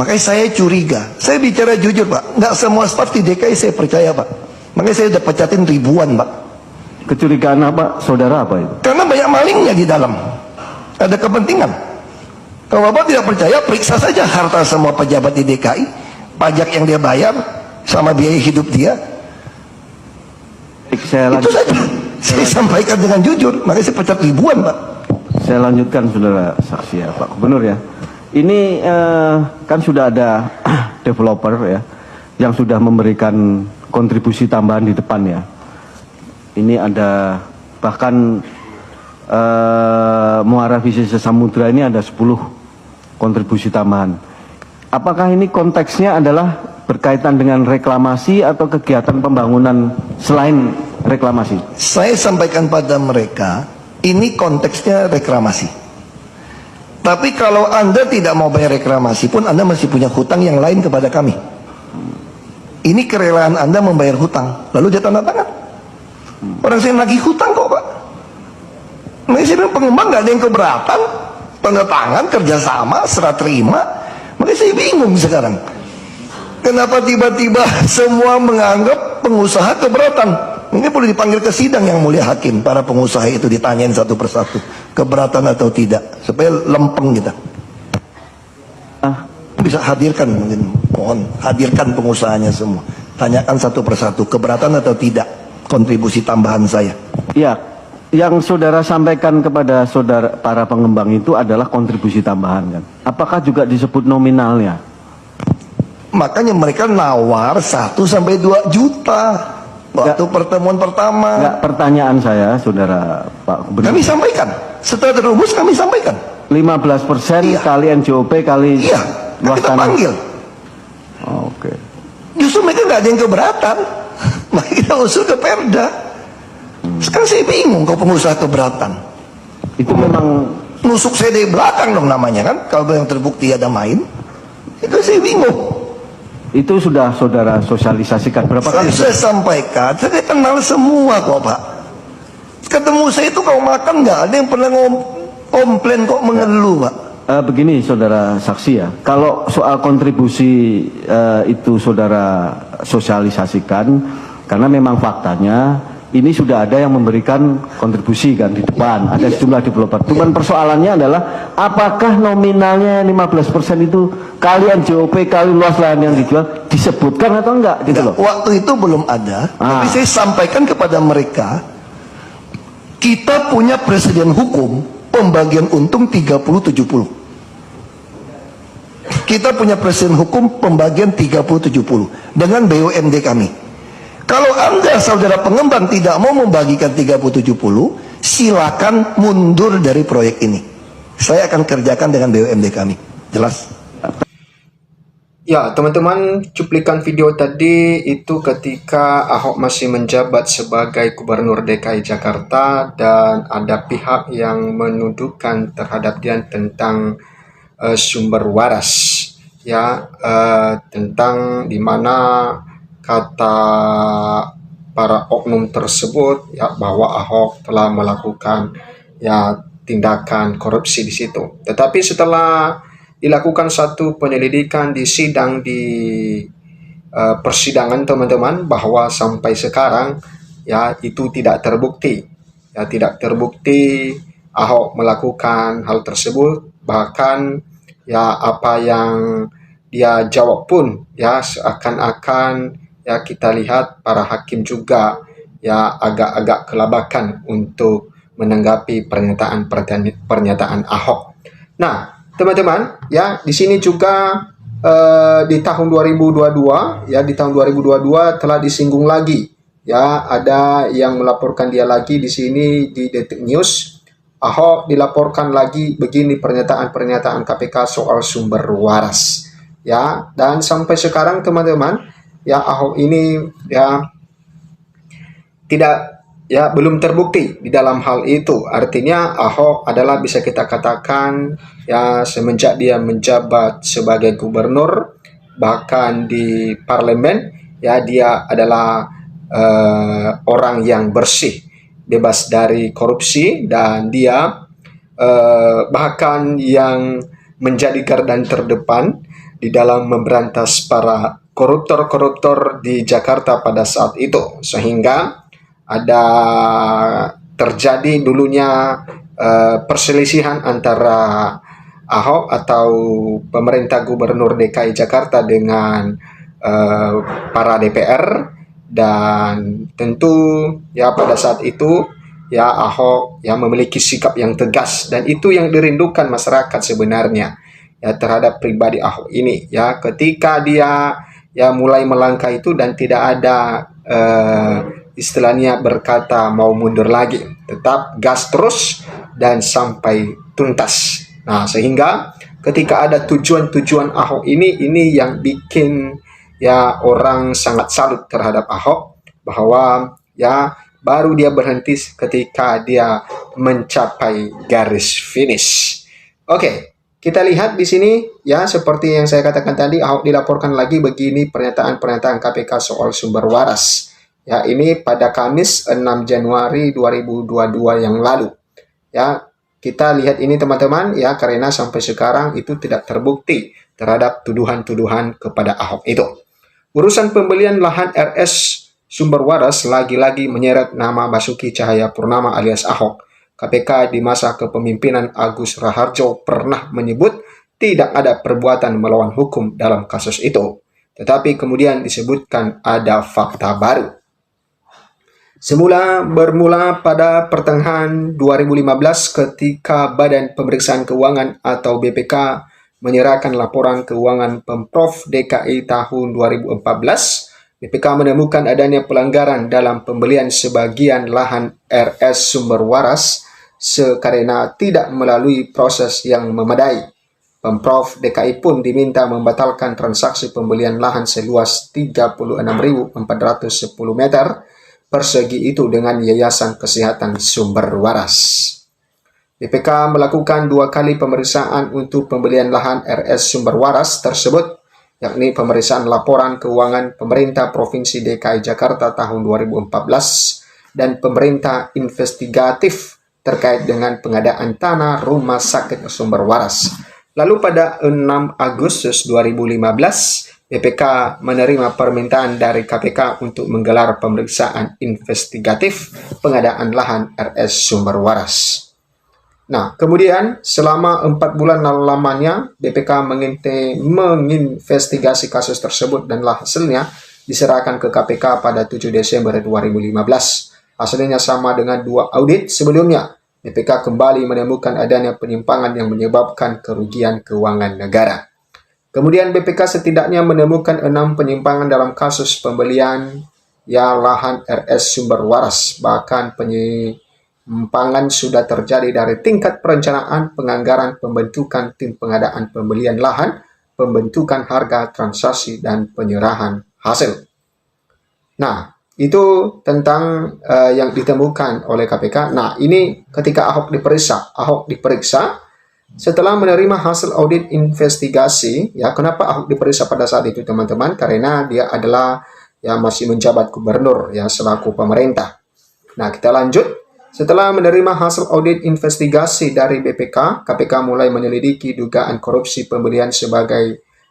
Makanya saya curiga. Saya bicara jujur Pak, nggak semua staf di DKI saya percaya Pak. Makanya saya udah pecatin ribuan Pak. Kecurigaan apa, saudara apa itu? Karena banyak malingnya di dalam. Ada kepentingan. Kalau Bapak tidak percaya, periksa saja harta semua pejabat di DKI, pajak yang dia bayar, sama biaya hidup dia. Itu saja. Saya sampaikan dengan jujur, makanya saya pecat ribuan Pak. Saya lanjutkan saudara saksi ya Pak Gubernur ya. Ini kan sudah ada developer ya yang sudah memberikan kontribusi tambahan di depan ya. Ini ada bahkan Muara Visesa Samudra ini ada 10 kontribusi tambahan. Apakah ini konteksnya adalah berkaitan dengan reklamasi atau kegiatan pembangunan selain reklamasi? Saya sampaikan pada mereka, ini konteksnya reklamasi. Tapi kalau Anda tidak mau bayar reklamasi pun, Anda masih punya hutang yang lain kepada kami. Ini kerelaan Anda membayar hutang, lalu dia tanda tangan. Orang saya lagi hutang kok Pak. Makanya saya bilang pengembang nggak ada yang keberatan, tanda tangan, kerjasama, serah terima. Makanya saya bingung sekarang. Kenapa tiba-tiba semua menganggap pengusaha keberatan? Ini perlu dipanggil ke sidang yang mulia hakim. Para pengusaha itu ditanyain satu persatu, keberatan atau tidak, supaya lempeng kita. Bisa hadirkan, mungkin mohon hadirkan pengusahanya semua. Tanyakan satu persatu, keberatan atau tidak kontribusi tambahan saya. Ya, yang saudara sampaikan kepada saudara para pengembang itu adalah kontribusi tambahan kan? Apakah juga disebut nominalnya? Makanya mereka nawar 1 sampai 2 juta. Waktu pertemuan pertama. Enggak, pertanyaan saya, saudara Pak Gubernur. Kami sampaikan, setelah terumus kami sampaikan. 15% Iya. kali NJOP kali luas kita tanah. panggil. Oke. Justru mereka nggak ada yang keberatan. Maka kita usul ke Perda. Sekarang saya bingung kalau pengusaha keberatan. Itu memang Nusuk saya dari belakang dong namanya kan. Kalau yang terbukti ada main. Itu saya bingung. itu sudah saudara sosialisasikan berapa kali? Saya sampaikan, saya kenal semua kok Pak. Ketemu saya itu kalau makan nggak ada yang pernah komplain kok mengeluh Pak. Begini saudara saksi ya, kalau soal kontribusi itu saudara sosialisasikan, karena memang faktanya ini sudah ada yang memberikan kontribusi kan di depan, ada sejumlah developer. Cuman persoalannya adalah apakah nominalnya 15% itu kalian JOP kali luas lahan yang dijual disebutkan atau enggak gitu loh. Waktu itu belum ada, tapi saya sampaikan kepada mereka, kita punya presiden hukum pembagian untung 30-70. Kita punya presiden hukum pembagian 30-70 dengan BUMD kami. Kalau Anda saudara pengembang tidak mau membagikan 30-70, silakan mundur dari proyek ini. Saya akan kerjakan dengan BUMD kami. Jelas? Ya, teman-teman, cuplikan video tadi itu ketika Ahok masih menjabat sebagai Gubernur DKI Jakarta dan ada pihak yang menuduhkan terhadap dia tentang sumber waras, ya, tentang di mana kata para oknum tersebut ya bahwa Ahok telah melakukan ya tindakan korupsi di situ. Tetapi setelah dilakukan satu penyelidikan di sidang di persidangan teman-teman, bahwa sampai sekarang ya itu tidak terbukti. Ya tidak terbukti Ahok melakukan hal tersebut, bahkan ya apa yang dia jawab pun ya seakan-akan ya kita lihat para hakim juga ya agak-agak kelabakan untuk menanggapi pernyataan Ahok. Nah, teman-teman, ya di sini juga di tahun 2022 ya di tahun 2022 telah disinggung lagi ya, ada yang melaporkan dia lagi di sini di Detik News. Ahok dilaporkan lagi begini pernyataan KPK soal sumber waras ya, dan sampai sekarang teman-teman ya Ahok ini ya tidak ya belum terbukti di dalam hal itu. Artinya Ahok adalah bisa kita katakan ya semenjak dia menjabat sebagai gubernur, bahkan di parlemen ya dia adalah orang yang bersih, bebas dari korupsi, dan dia bahkan yang menjadi garda terdepan di dalam memberantas para koruptor-koruptor di Jakarta pada saat itu, sehingga ada terjadi dulunya perselisihan antara Ahok atau pemerintah Gubernur DKI Jakarta dengan para DPR, dan tentu ya pada saat itu ya Ahok yang memiliki sikap yang tegas, dan itu yang dirindukan masyarakat sebenarnya ya terhadap pribadi Ahok ini ya, ketika dia ya mulai melangkah itu dan tidak ada istilahnya berkata mau mundur lagi, tetap gas terus dan sampai tuntas. Nah, sehingga ketika ada tujuan-tujuan Ahok ini yang bikin ya orang sangat salut terhadap Ahok, bahwa ya baru dia berhenti ketika dia mencapai garis finish. Oke, kita lihat di sini ya, seperti yang saya katakan tadi, Ahok dilaporkan lagi begini pernyataan-pernyataan KPK soal sumber waras. Ya, ini pada Kamis 6 Januari 2022 yang lalu. Ya, kita lihat ini teman-teman ya, karena sampai sekarang itu tidak terbukti terhadap tuduhan-tuduhan kepada Ahok itu. Urusan pembelian lahan RS Sumber Waras lagi-lagi menyeret nama Basuki Cahayapurnama alias Ahok. KPK di masa kepemimpinan Agus Raharjo pernah menyebut tidak ada perbuatan melawan hukum dalam kasus itu. Tetapi kemudian disebutkan ada fakta baru. Semula bermula pada pertengahan 2015 ketika Badan Pemeriksaan Keuangan atau BPK menyerahkan laporan keuangan Pemprov DKI tahun 2014, BPK menemukan adanya pelanggaran dalam pembelian sebagian lahan RS Sumber Waras karena tidak melalui proses yang memadai. Pemprov DKI pun diminta membatalkan transaksi pembelian lahan seluas 36.410 meter persegi itu dengan Yayasan Kesehatan Sumber Waras. BPK melakukan 2 kali pemeriksaan untuk pembelian lahan RS Sumber Waras tersebut, yakni pemeriksaan laporan keuangan pemerintah Provinsi DKI Jakarta tahun 2014 dan pemerintah investigatif terkait dengan pengadaan tanah rumah sakit Sumber Waras. Lalu pada 6 Agustus 2015, BPK menerima permintaan dari KPK untuk menggelar pemeriksaan investigatif pengadaan lahan RS Sumber Waras. Nah, kemudian selama 4 bulan lamanya BPK menginvestigasi kasus tersebut dan hasilnya diserahkan ke KPK pada 7 Desember 2015. Hasilnya sama dengan 2 audit sebelumnya. BPK kembali menemukan adanya penyimpangan yang menyebabkan kerugian keuangan negara. Kemudian BPK setidaknya menemukan 6 penyimpangan dalam kasus pembelian lahan RS Sumber Waras. Bahkan penyimpangan sudah terjadi dari tingkat perencanaan, penganggaran, pembentukan tim pengadaan pembelian lahan, pembentukan harga transaksi, dan penyerahan hasil. Nah, itu tentang yang ditemukan oleh KPK. Nah, ini ketika Ahok diperiksa, setelah menerima hasil audit investigasi, ya kenapa Ahok diperiksa pada saat itu teman-teman? Karena dia adalah masih menjabat gubernur selaku pemerintah. Nah, kita lanjut. Setelah menerima hasil audit investigasi dari BPK, KPK mulai menyelidiki dugaan korupsi pembelian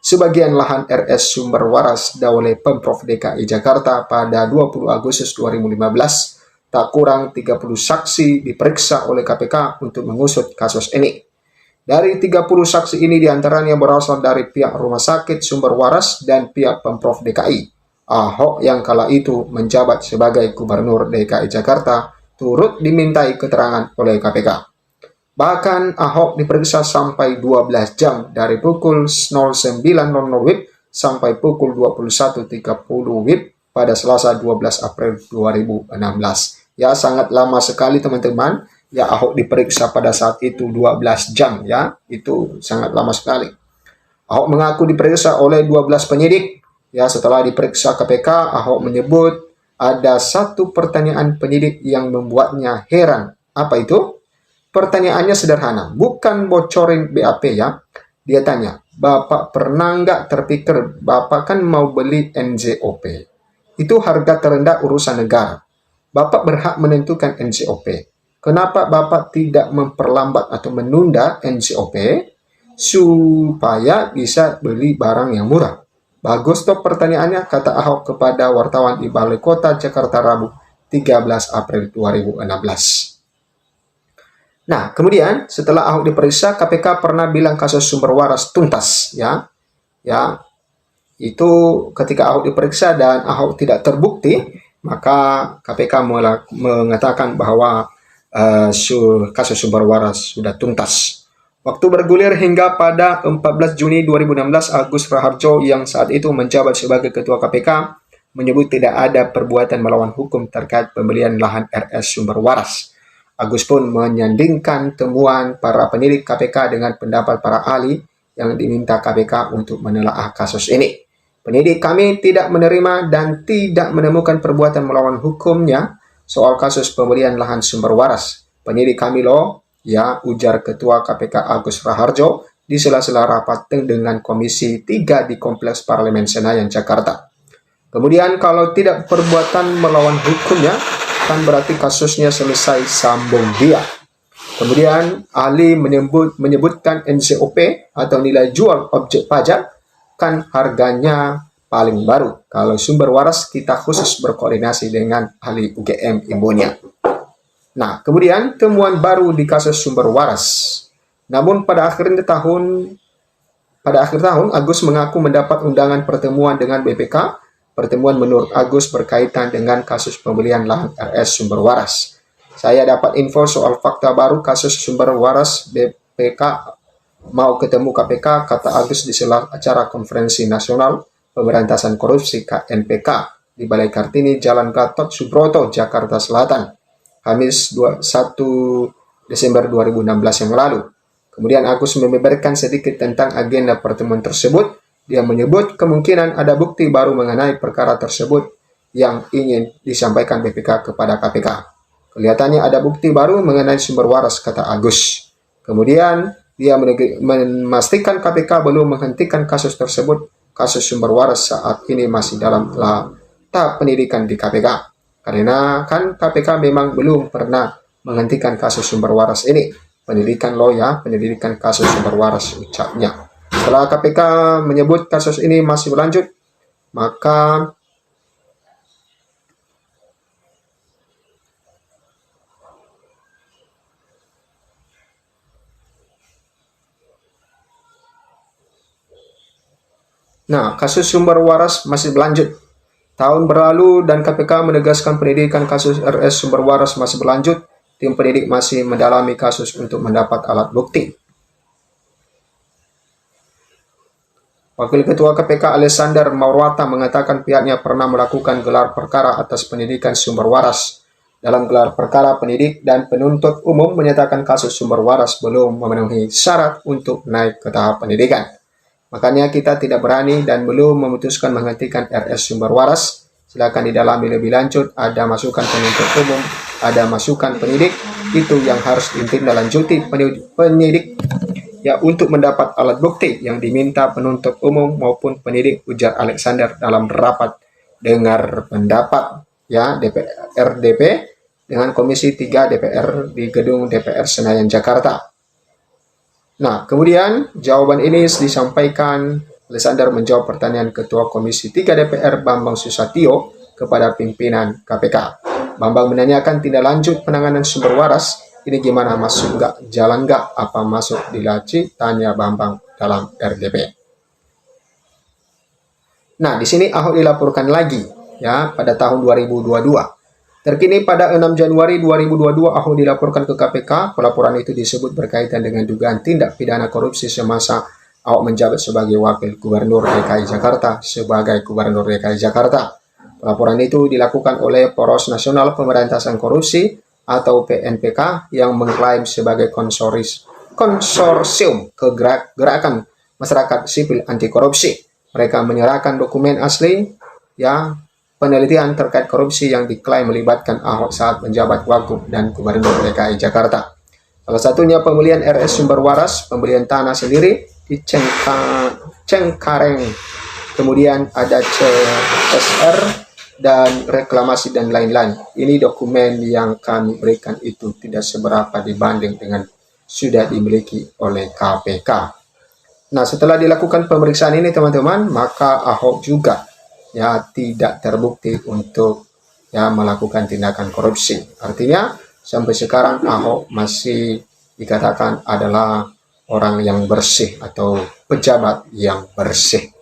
sebagian lahan RS Sumber Waras oleh Pemprov DKI Jakarta pada 20 Agustus 2015. Tak kurang 30 saksi diperiksa oleh KPK untuk mengusut kasus ini. Dari 30 saksi ini diantaranya berasal dari pihak Rumah Sakit Sumber Waras dan pihak Pemprov DKI. Ahok yang kala itu menjabat sebagai Gubernur DKI Jakarta turut dimintai keterangan oleh KPK. Bahkan Ahok diperiksa sampai 12 jam dari pukul 09.00 WIB sampai pukul 21.30 WIB pada Selasa 12 April 2016. Ya, sangat lama sekali teman-teman. Ya, Ahok diperiksa pada saat itu 12 jam ya. Itu sangat lama sekali. Ahok mengaku diperiksa oleh 12 penyidik. Ya, setelah diperiksa KPK, Ahok menyebut ada satu pertanyaan penyidik yang membuatnya heran. Apa itu? Pertanyaannya sederhana, bukan bocorin BAP ya. Dia tanya, Bapak pernah nggak terpikir Bapak kan mau beli NJOP? Itu harga terendah urusan negara. Bapak berhak menentukan NJOP. Kenapa Bapak tidak memperlambat atau menunda NJOP? supaya bisa beli barang yang murah. Bagus toh pertanyaannya, kata Ahok kepada wartawan di Balai Kota Jakarta Rabu 13 April 2016. Nah, kemudian setelah Ahok diperiksa, KPK pernah bilang kasus sumber waras tuntas, ya. Ya, itu ketika Ahok diperiksa dan Ahok tidak terbukti, maka KPK mengatakan bahwa kasus sumber waras sudah tuntas. Waktu bergulir hingga pada 14 Juni 2016, Agus Raharjo yang saat itu menjabat sebagai Ketua KPK menyebut tidak ada perbuatan melawan hukum terkait pembelian lahan RS Sumber Waras. Agus pun menyandingkan temuan para penyidik KPK dengan pendapat para ahli yang diminta KPK untuk menelaah kasus ini. Penyidik kami tidak menerima dan tidak menemukan perbuatan melawan hukumnya soal kasus pembelian lahan sumber waras. Penyidik kami loh, ya, ujar Ketua KPK Agus Raharjo di sela-sela rapat dengan Komisi 3 di Kompleks Parlemen Senayan, Jakarta. Kemudian kalau tidak perbuatan melawan hukumnya, kan berarti kasusnya selesai, sambung dia. Kemudian ahli menyebutkan NCOP atau nilai jual objek pajak kan harganya paling baru. Kalau sumber waras kita khusus berkoordinasi dengan ahli UGM Imbonia. Nah, kemudian temuan baru di kasus sumber waras. Namun pada akhir tahun Agus mengaku mendapat undangan pertemuan dengan BPK. Pertemuan menurut Agus berkaitan dengan kasus pembelian lahan RS Sumber Waras. Saya dapat info soal fakta baru kasus Sumber Waras. BPK mau ketemu KPK, kata Agus di sela acara Konferensi Nasional Pemberantasan Korupsi KNPK di Balai Kartini, Jalan Gatot Subroto, Jakarta Selatan, Kamis 1 Desember 2016 yang lalu. Kemudian Agus membeberkan sedikit tentang agenda pertemuan tersebut. Dia menyebut kemungkinan ada bukti baru mengenai perkara tersebut yang ingin disampaikan BPK kepada KPK. Kelihatannya ada bukti baru mengenai sumber waras, kata Agus. Kemudian dia memastikan KPK belum menghentikan kasus tersebut. Kasus sumber waras saat ini masih dalam tahap penyidikan di KPK. Karena kan KPK memang belum pernah menghentikan kasus sumber waras ini. Penyidikan penyelidikan kasus sumber waras, ucapnya. Setelah KPK menyebut kasus ini masih berlanjut, maka kasus sumber waras masih berlanjut. Tahun berlalu dan KPK menegaskan penyidikan kasus RS Sumber Waras masih berlanjut. Tim penyidik masih mendalami kasus untuk mendapat alat bukti. Wakil Ketua KPK Alexander Marwata mengatakan pihaknya pernah melakukan gelar perkara atas penyidikan sumber waras. Dalam gelar perkara, penyidik dan penuntut umum menyatakan kasus sumber waras belum memenuhi syarat untuk naik ke tahap penyidikan. Makanya kita tidak berani dan belum memutuskan menghentikan RS sumber waras. Silakan didalami lebih lanjut, ada masukan penuntut umum, ada masukan penyidik, itu yang harus ditindaklanjuti penyidik. Ya, untuk mendapat alat bukti yang diminta penuntut umum maupun penyidik, ujar Alexander dalam rapat dengar pendapat DPRDP dengan Komisi 3 DPR di Gedung DPR Senayan, Jakarta. Nah, kemudian jawaban ini disampaikan Alexander menjawab pertanyaan Ketua Komisi 3 DPR Bambang Susatyo kepada pimpinan KPK. Bambang menanyakan tindak lanjut penanganan sumber waras. Ini gimana, masuk nggak, jalan nggak, apa masuk di laci, tanya Bambang dalam RDP. Nah, di sini Ahok dilaporkan lagi ya pada tahun 2022. Terkini pada 6 Januari 2022 Ahok dilaporkan ke KPK. Pelaporan itu disebut berkaitan dengan dugaan tindak pidana korupsi semasa Ahok menjabat sebagai Wakil Gubernur DKI Jakarta. Pelaporan itu dilakukan oleh Poros Nasional Pemberantasan Korupsi atau PNPK yang mengklaim sebagai konsorsium gerakan masyarakat sipil anti korupsi. Mereka menyerahkan dokumen asli penelitian terkait korupsi yang diklaim melibatkan Ahok saat menjabat Wagub dan Gubernur DKI Jakarta. Salah satunya pembelian RS Sumber Waras, pembelian tanah sendiri di Cengkareng, kemudian ada CSR dan reklamasi dan lain-lain. Ini dokumen yang kami berikan itu tidak seberapa dibanding dengan sudah dimiliki oleh KPK. Nah, setelah dilakukan pemeriksaan ini teman-teman, maka Ahok juga ya tidak terbukti untuk ya melakukan tindakan korupsi. Artinya sampai sekarang Ahok masih dikatakan adalah orang yang bersih atau pejabat yang bersih.